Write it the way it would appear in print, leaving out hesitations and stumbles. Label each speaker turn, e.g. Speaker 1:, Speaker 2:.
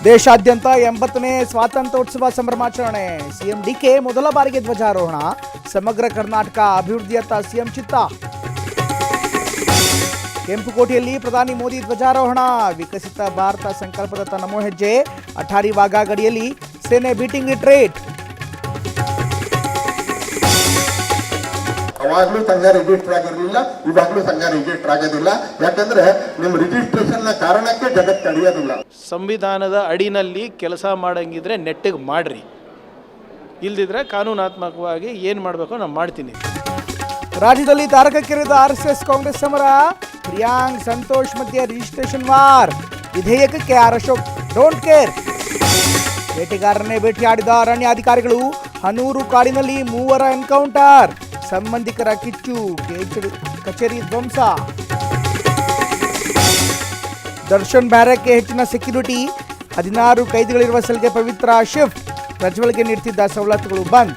Speaker 1: ದೇಶಾದ್ಯಂತ 80ನೇ ಸ್ವಾತಂತ್ರ್ಯೋತ್ಸವ ಸಂಭ್ರಮಾಚರಣೆ. ಸಿಎಂ ಡಿಕೆ ಮೊದಲ ಬಾರಿಗೆ ಧ್ವಜಾರೋಹಣ. ಸಮಗ್ರ ಕರ್ನಾಟಕ ಅಭಿವೃದ್ಧಿಯತ್ತ ಸಿಎಂ ಚಿತ್ತ. ಕೆಂಪುಕೋಟೆಯಲ್ಲಿ ಪ್ರಧಾನಿ ಮೋದಿ ಧ್ವಜಾರೋಹಣ. ವಿಕಸಿತ ಭಾರತ ಸಂಕಲ್ಪದತ್ತ ನಮೋ ಹೆಜ್ಜೆ. ಅಠಾರಿ ವಾಘಾ ಗಡಿಯಲ್ಲಿ ಸೇನೆ ಬೀಟಿಂಗ್ ರಿಟ್ರೀಟ್.
Speaker 2: ಅವಾಗಲೂ ಸಂಘ ರಿಜಿಸ್ಟರ್ ಆಗಿರಲಿಲ್ಲ, ಇವಾಗಲೂ ಸಂಘ ರಿಜಿಸ್ಟರ್ ಆಗೋದಿಲ್ಲ. ಯಾಕಂದ್ರೆ ನಿಮ್ಮ ರಿಜಿಸ್ಟ್ರೇಷನ್ ಕಾರಣಕ್ಕೆ ಜಗತ್ತು ನಡೆಯೋದಿಲ್ಲ.
Speaker 3: ಸಂವಿಧಾನದ ಅಡಿನಲ್ಲಿ ಕೆಲಸ ಮಾಡಂಗಿದ್ರೆ ನೆಟ್ಟಿಗೆ ಮಾಡ್ರಿ, ಇಲ್ದಿದ್ರೆ ಕಾನೂನಾತ್ಮಕವಾಗಿ ಏನು ಮಾಡಬೇಕು ನಾನು ಮಾಡ್ತೀನಿ.
Speaker 1: ರಾಜ್ಯದಲ್ಲಿ ತಾರಕಕ್ಕೇರಿದ ಆರ್ಎಸ್ಎಸ್ ಕಾಂಗ್ರೆಸ್ ಸಮರ. ಪ್ರಿಯಾಂಕ್ ಸಂತೋಷ್ ಮಧ್ಯೆ ರಿಜಿಸ್ಟ್ರೇಷನ್ ವಾರ್. ವಿಧೇಯಕಕ್ಕೆ ಆರ್ ಅಶೋಕ್ ಡೋಂಟ್ ಕೇರ್. ಬೇಟೆಗಾರರನ್ನೇ ಭೇಟಿಯಾಡಿದ ಅರಣ್ಯಾಧಿಕಾರಿಗಳು. ಹನೂರು ಕಾಡಿನಲ್ಲಿ 3 ಎನ್ಕೌಂಟರ್. ಸಂಬಂಧಿಕರ ಕಿಚ್ಚು. ಕಚೇರಿ ಧ್ವಂಸ. ದರ್ಶನ್ ಬ್ಯಾರಕ್ಗೆ ಹೆಚ್ಚಿನ ಸೆಕ್ಯೂರಿಟಿ. 16 ಕೈದಿಗಳಿರುವ ಸೆಲ್ಗೆ ಪವಿತ್ರ ಶಿಫ್ಟ್. ಪ್ರಜ್ವಲ್ಗೆ ನೀಡುತ್ತಿದ್ದ ಸವಲತ್ತುಗಳು ಬಂದ್.